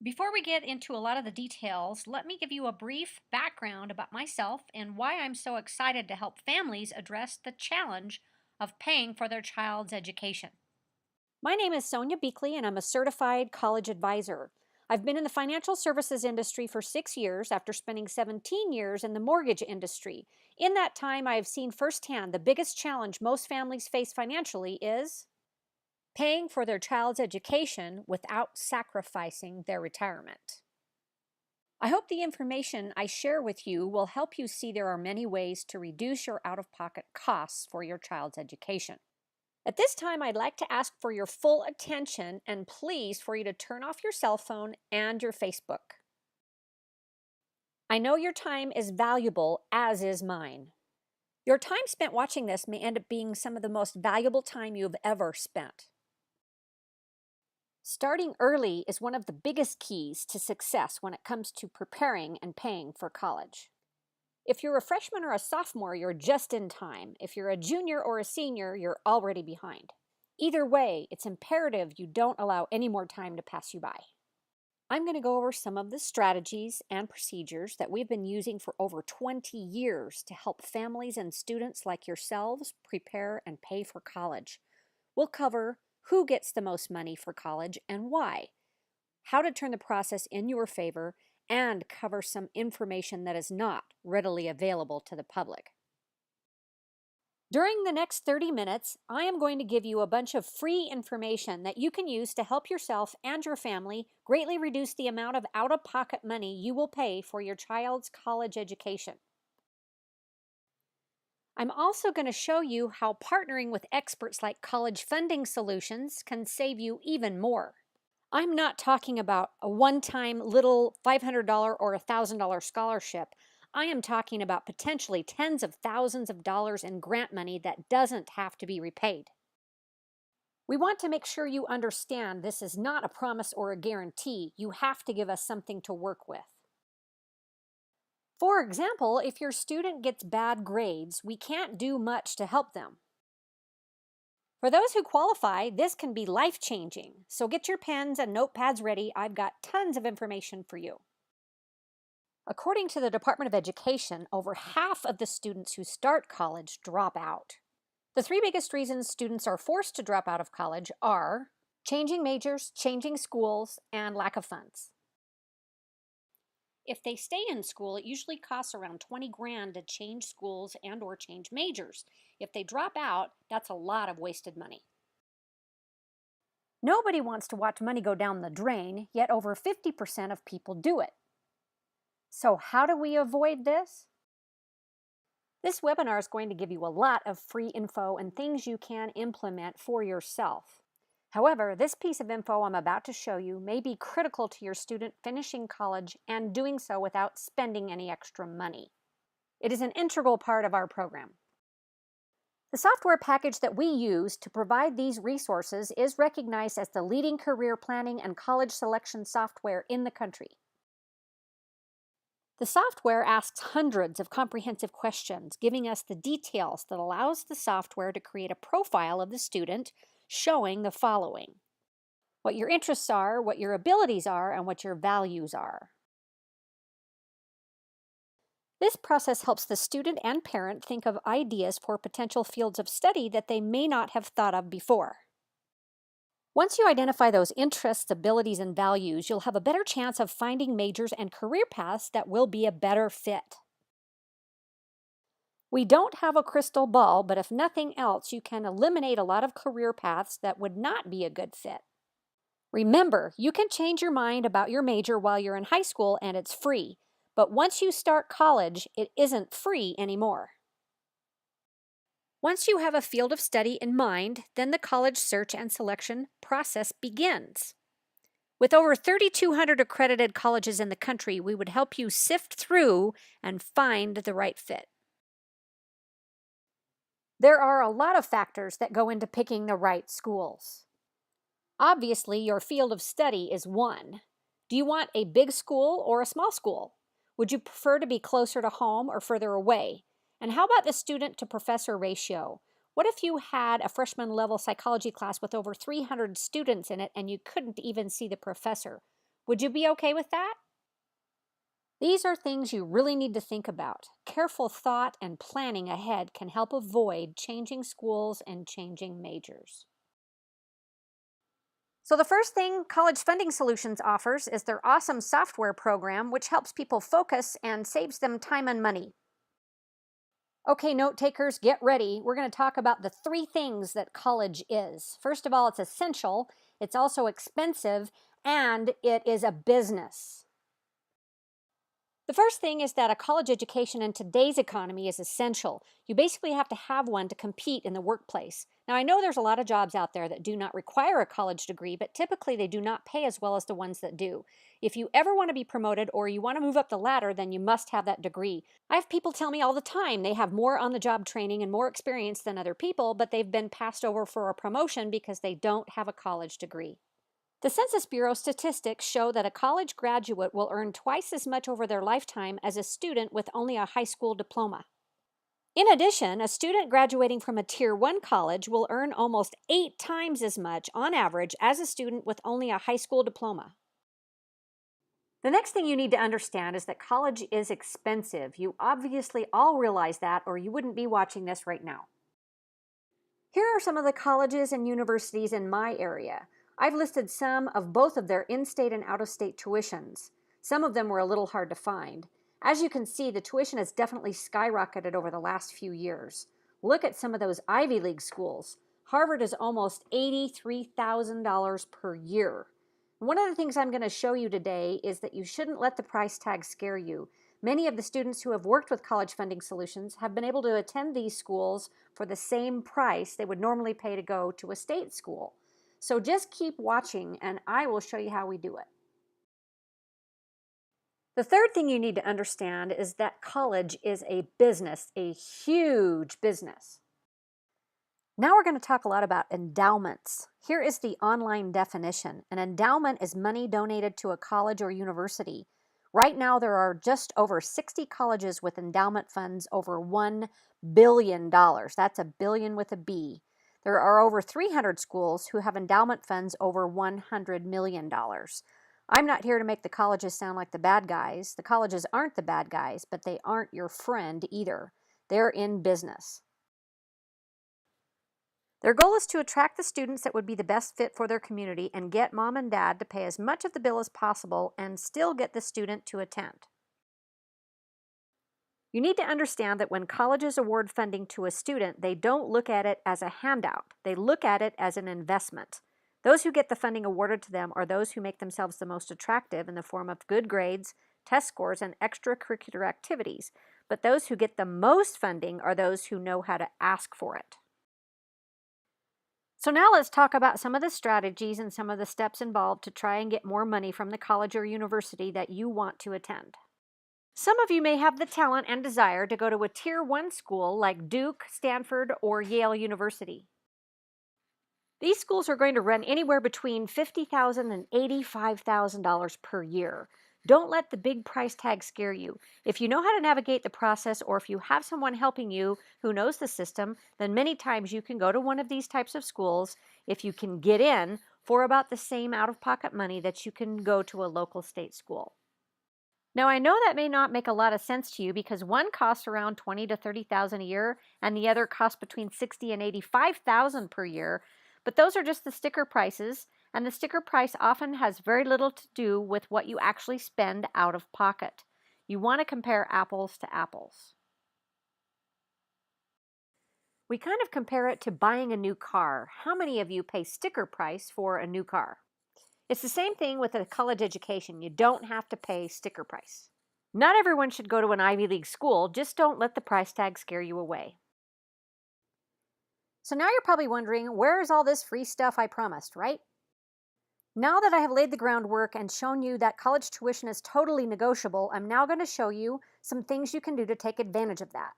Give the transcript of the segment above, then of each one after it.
Before we get into a lot of the details, let me give you a brief background about myself and why I'm so excited to help families address the challenge of paying for their child's education. My name is Sonia Beakley, and I'm a certified college advisor. I've been in the financial services industry for 6 years after spending 17 years in the mortgage industry. In that time, I have seen firsthand the biggest challenge most families face financially is paying for their child's education without sacrificing their retirement. I hope the information I share with you will help you see there are many ways to reduce your out-of-pocket costs for your child's education. At this time, I'd like to ask for your full attention and please for you to turn off your cell phone and your Facebook. I know your time is valuable, as is mine. Your time spent watching this may end up being some of the most valuable time you've ever spent. Starting early is one of the biggest keys to success when it comes to preparing and paying for college. If you're a freshman or a sophomore, you're just in time. If you're a junior or a senior, you're already behind. Either way, it's imperative you don't allow any more time to pass you by. I'm going to go over some of the strategies and procedures that we've been using for over 20 years to help families and students like yourselves prepare and pay for college. We'll cover who gets the most money for college and why, how to turn the process in your favor, and cover some information that is not readily available to the public. During the next 30 minutes, I am going to give you a bunch of free information that you can use to help yourself and your family greatly reduce the amount of out-of-pocket money you will pay for your child's college education. I'm also going to show you how partnering with experts like College Funding Solutions can save you even more. I'm not talking about a one-time little $500 or $1,000 scholarship. I am talking about potentially tens of thousands of dollars in grant money that doesn't have to be repaid. We want to make sure you understand this is not a promise or a guarantee. You have to give us something to work with. For example, if your student gets bad grades, we can't do much to help them. For those who qualify, this can be life-changing, so get your pens and notepads ready. I've got tons of information for you. According to the Department of Education, over half of the students who start college drop out. The three biggest reasons students are forced to drop out of college are changing majors, changing schools, and lack of funds. If they stay in school, it usually costs around 20 grand to change schools and or change majors. If they drop out, that's a lot of wasted money. Nobody wants to watch money go down the drain, yet over 50% of people do it. So how do we avoid this? This webinar is going to give you a lot of free info and things you can implement for yourself. However, this piece of info I'm about to show you may be critical to your student finishing college and doing so without spending any extra money. It is an integral part of our program. The software package that we use to provide these resources is recognized as the leading career planning and college selection software in the country. The software asks hundreds of comprehensive questions, giving us the details that allows the software to create a profile of the student showing the following: what your interests are, what your abilities are, and what your values are. This process helps the student and parent think of ideas for potential fields of study that they may not have thought of before. Once you identify those interests, abilities, and values, you'll have a better chance of finding majors and career paths that will be a better fit. We don't have a crystal ball, but if nothing else, you can eliminate a lot of career paths that would not be a good fit. Remember, you can change your mind about your major while you're in high school and it's free, but once you start college, it isn't free anymore. Once you have a field of study in mind, then the college search and selection process begins. With over 3,200 accredited colleges in the country, we would help you sift through and find the right fit. There are a lot of factors that go into picking the right schools. Obviously, your field of study is one. Do you want a big school or a small school? Would you prefer to be closer to home or further away? And how about the student-to-professor ratio? What if you had a freshman-level psychology class with over 300 students in it and you couldn't even see the professor? Would you be okay with that? These are things you really need to think about. Careful thought and planning ahead can help avoid changing schools and changing majors. So the first thing College Funding Solutions offers is their awesome software program, which helps people focus and saves them time and money. Okay, note takers, get ready. We're going to talk about the three things that college is. First of all, it's essential, it's also expensive, and it is a business. The first thing is that a college education in today's economy is essential. You basically have to have one to compete in the workplace. Now, I know there's a lot of jobs out there that do not require a college degree, but typically they do not pay as well as the ones that do. If you ever want to be promoted or you want to move up the ladder, then you must have that degree. I have people tell me all the time they have more on-the-job training and more experience than other people, but they've been passed over for a promotion because they don't have a college degree. The Census Bureau statistics show that a college graduate will earn twice as much over their lifetime as a student with only a high school diploma. In addition, a student graduating from a Tier 1 college will earn almost 8 times as much on average as a student with only a high school diploma. The next thing you need to understand is that college is expensive. You obviously all realize that, or you wouldn't be watching this right now. Here are some of the colleges and universities in my area. I've listed some of both of their in-state and out-of-state tuitions. Some of them were a little hard to find. As you can see, the tuition has definitely skyrocketed over the last few years. Look at some of those Ivy League schools. Harvard is almost $83,000 per year. One of the things I'm going to show you today is that you shouldn't let the price tag scare you. Many of the students who have worked with College Funding Solutions have been able to attend these schools for the same price they would normally pay to go to a state school. So just keep watching and I will show you how we do it. The third thing you need to understand is that college is a business, a huge business. Now we're going to talk a lot about endowments. Here is the online definition. An endowment is money donated to a college or university. Right now there are just over 60 colleges with endowment funds over $1 billion. That's a billion with a B. There are over 300 schools who have endowment funds over $100 million. I'm not here to make the colleges sound like the bad guys. The colleges aren't the bad guys, but they aren't your friend either. They're in business. Their goal is to attract the students that would be the best fit for their community and get mom and dad to pay as much of the bill as possible and still get the student to attend. You need to understand that when colleges award funding to a student, they don't look at it as a handout. They look at it as an investment. Those who get the funding awarded to them are those who make themselves the most attractive in the form of good grades, test scores, and extracurricular activities. But those who get the most funding are those who know how to ask for it. So now let's talk about some of the strategies and some of the steps involved to try and get more money from the college or university that you want to attend. Some of you may have the talent and desire to go to a Tier 1 school like Duke, Stanford, or Yale University. These schools are going to run anywhere between $50,000 and $85,000 per year. Don't let the big price tag scare you. If you know how to navigate the process, or if you have someone helping you who knows the system, then many times you can go to one of these types of schools if you can get in for about the same out-of-pocket money that you can go to a local state school. Now, I know that may not make a lot of sense to you because one costs around $20,000 to $30,000 a year and the other costs between $60,000 and $85,000 per year, but those are just the sticker prices, and the sticker price often has very little to do with what you actually spend out of pocket. You want to compare apples to apples. We kind of compare it to buying a new car. How many of you pay sticker price for a new car? It's the same thing with a college education. You don't have to pay sticker price. Not everyone should go to an Ivy League school. Just don't let the price tag scare you away. So now you're probably wondering, where is all this free stuff I promised, right? Now that I have laid the groundwork and shown you that college tuition is totally negotiable, I'm now going to show you some things you can do to take advantage of that.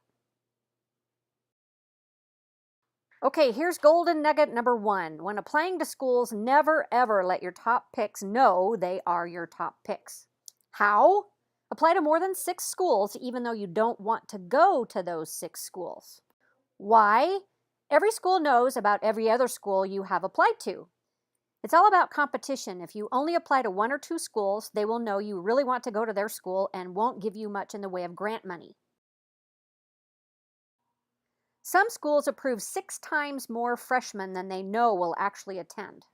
Okay, here's golden nugget number 1. When applying to schools, never ever let your top picks know they are your top picks. How? Apply to more than 6 schools even though you don't want to go to those 6 schools. Why? Every school knows about every other school you have applied to. It's all about competition. If you only apply to one or two schools, they will know you really want to go to their school and won't give you much in the way of grant money. Some schools approve 6 times more freshmen than they know will actually attend.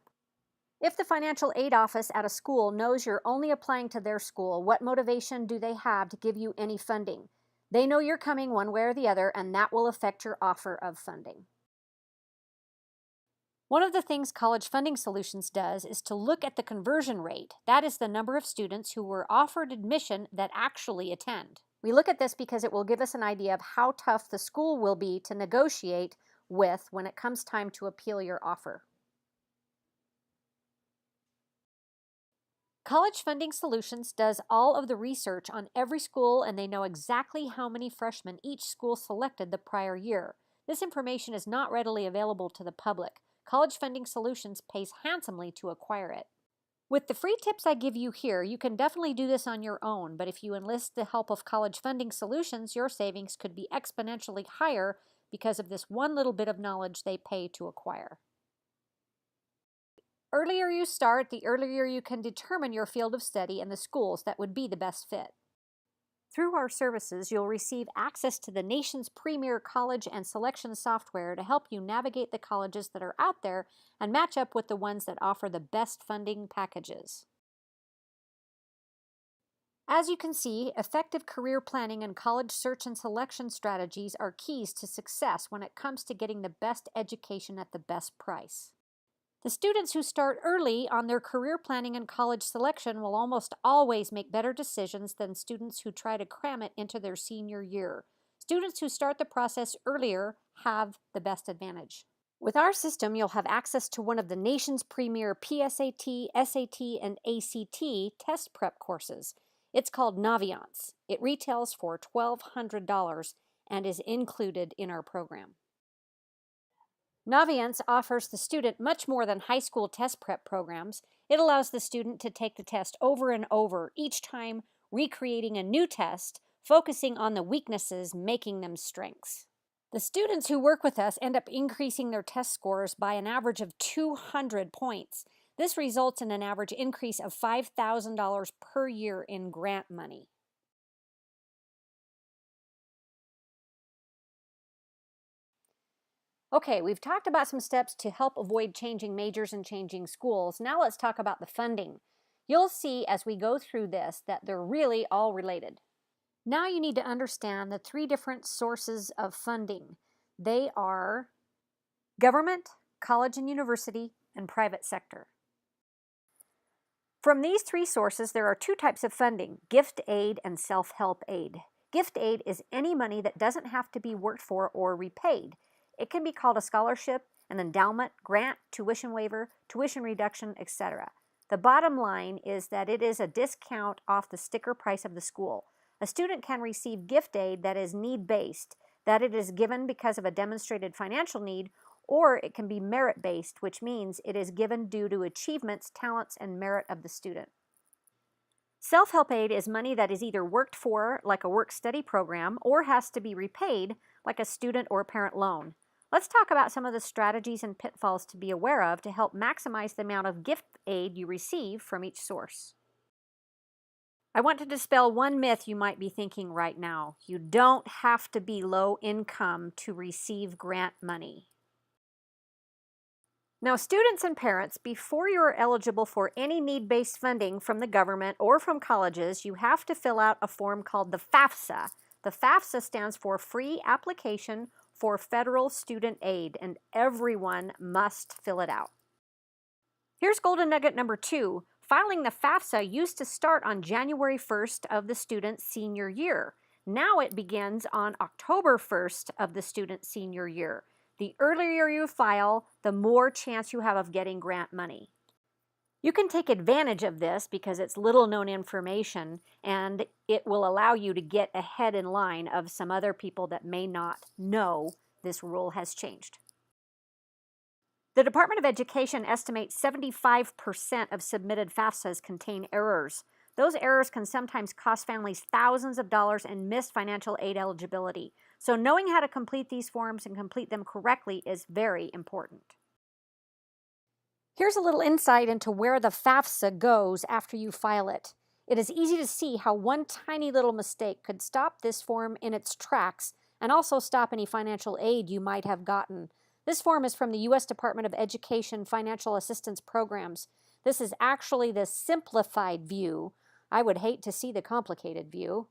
If the financial aid office at a school knows you're only applying to their school, what motivation do they have to give you any funding? They know you're coming one way or the other, and that will affect your offer of funding. One of the things College Funding Solutions does is to look at the conversion rate. That is the number of students who were offered admission that actually attend. We look at this because it will give us an idea of how tough the school will be to negotiate with when it comes time to appeal your offer. College Funding Solutions does all of the research on every school, and they know exactly how many freshmen each school selected the prior year. This information is not readily available to the public. College Funding Solutions pays handsomely to acquire it. With the free tips I give you here, you can definitely do this on your own, but if you enlist the help of College Funding Solutions, your savings could be exponentially higher because of this one little bit of knowledge they pay to acquire. The earlier you start, the earlier you can determine your field of study and the schools that would be the best fit. Through our services, you'll receive access to the nation's premier college and selection software to help you navigate the colleges that are out there and match up with the ones that offer the best funding packages. As you can see, effective career planning and college search and selection strategies are keys to success when it comes to getting the best education at the best price. The students who start early on their career planning and college selection will almost always make better decisions than students who try to cram it into their senior year. Students who start the process earlier have the best advantage. With our system, you'll have access to one of the nation's premier PSAT, SAT, and ACT test prep courses. It's called Naviance. It retails for $1,200 and is included in our program. Naviance offers the student much more than high school test prep programs. It allows the student to take the test over and over, each time recreating a new test, focusing on the weaknesses, making them strengths. The students who work with us end up increasing their test scores by an average of 200 points. This results in an average increase of $5,000 per year in grant money. Okay, we've talked about some steps to help avoid changing majors and changing schools. Now let's talk about the funding. You'll see as we go through this that they're really all related. Now you need to understand the 3 different sources of funding. They are government, college and university, and private sector. From these 3 sources, there are 2 types of funding: gift aid and self-help aid. Gift aid is any money that doesn't have to be worked for or repaid. It can be called a scholarship, an endowment, grant, tuition waiver, tuition reduction, etc. The bottom line is that it is a discount off the sticker price of the school. A student can receive gift aid that is need-based, that it is given because of a demonstrated financial need, or it can be merit-based, which means it is given due to achievements, talents, and merit of the student. Self-help aid is money that is either worked for, like a work-study program, or has to be repaid, like a student or parent loan. Let's talk about some of the strategies and pitfalls to be aware of to help maximize the amount of gift aid you receive from each source. I want to dispel one myth you might be thinking right now. You don't have to be low income to receive grant money. Now, students and parents, before you are eligible for any need-based funding from the government or from colleges, you have to fill out a form called the FAFSA. The FAFSA stands for Free Application for Federal Student Aid, and everyone must fill it out. Here's golden nugget number 2. Filing the FAFSA used to start on January 1st of the student's senior year. Now it begins on October 1st of the student's senior year. The earlier you file, the more chance you have of getting grant money. You can take advantage of this because it's little known information, and it will allow you to get ahead in line of some other people that may not know this rule has changed. The Department of Education estimates 75% of submitted FAFSAs contain errors. Those errors can sometimes cost families thousands of dollars and miss financial aid eligibility. So knowing how to complete these forms and complete them correctly is very important. Here's a little insight into where the FAFSA goes after you file it. It is easy to see how one tiny little mistake could stop this form in its tracks and also stop any financial aid you might have gotten. This form is from the U.S. Department of Education Financial Assistance Programs. This is actually the simplified view. I would hate to see the complicated view.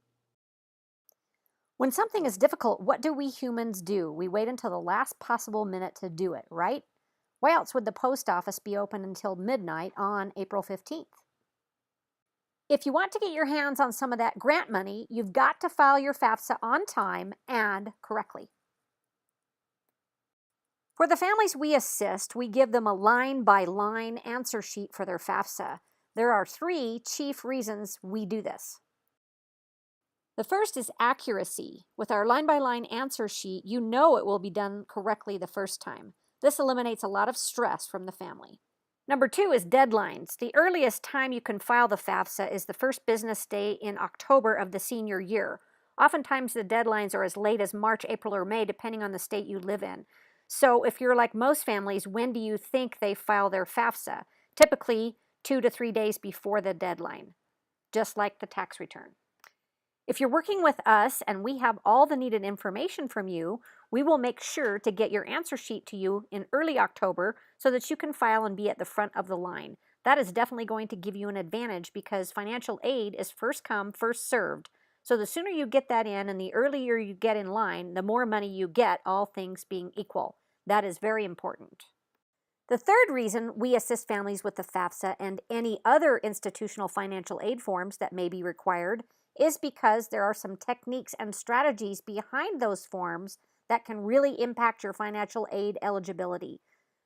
When something is difficult, what do we humans do? We wait until the last possible minute to do it, right? Why else would the post office be open until midnight on April 15th? If you want to get your hands on some of that grant money, you've got to file your FAFSA on time and correctly. For the families we assist, we give them a line-by-line answer sheet for their FAFSA. There are 3 chief reasons we do this. The first is accuracy. With our line-by-line answer sheet, you know it will be done correctly the first time. This eliminates a lot of stress from the family. Number 2 is deadlines. The earliest time you can file the FAFSA is the first business day in October of the senior year. Oftentimes the deadlines are as late as March, April, or May, depending on the state you live in. So if you're like most families, when do you think they file their FAFSA? Typically 2 to 3 days before the deadline, just like the tax return. If you're working with us and we have all the needed information from you, we will make sure to get your answer sheet to you in early October so that you can file and be at the front of the line. That is definitely going to give you an advantage because financial aid is first come, first served. So the sooner you get that in and the earlier you get in line, the more money you get, all things being equal. That is very important. The third reason we assist families with the FAFSA and any other institutional financial aid forms that may be required is because there are some techniques and strategies behind those forms that can really impact your financial aid eligibility.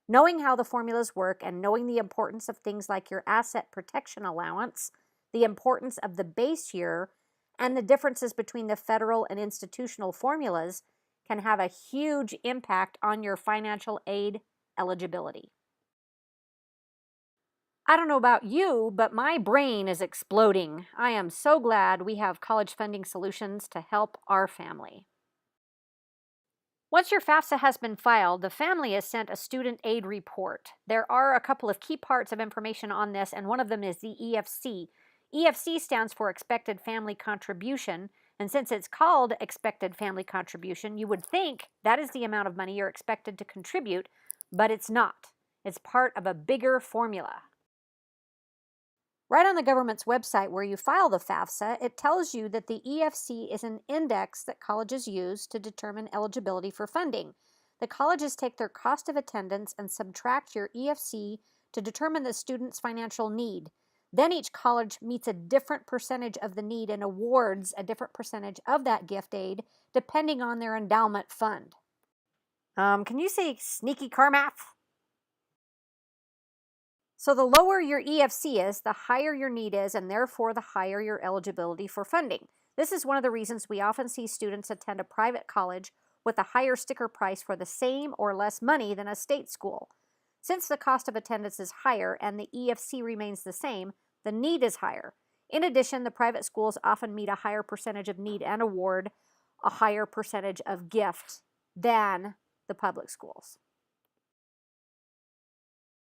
Knowing how the formulas work and knowing the importance of things like your asset protection allowance, the importance of the base year, and the differences between the federal and institutional formulas can have a huge impact on your financial aid eligibility. I don't know about you, but my brain is exploding. I am so glad we have college funding solutions to help our family. Once your FAFSA has been filed, the family is sent a student aid report. There are a couple of key parts of information on this, and one of them is the EFC. EFC stands for Expected Family Contribution, and since it's called Expected Family Contribution, you would think that is the amount of money you're expected to contribute, but it's not. It's part of a bigger formula. Right on the government's website where you file the FAFSA, it tells you that the EFC is an index that colleges use to determine eligibility for funding. The colleges take their cost of attendance and subtract your EFC to determine the student's financial need. Then each college meets a different percentage of the need and awards a different percentage of that gift aid depending on their endowment fund. Can you say sneaky car math? So the lower your EFC is, the higher your need is, and therefore the higher your eligibility for funding. This is one of the reasons we often see students attend a private college with a higher sticker price for the same or less money than a state school. Since the cost of attendance is higher and the EFC remains the same, the need is higher. In addition, the private schools often meet a higher percentage of need and award a higher percentage of gift than the public schools.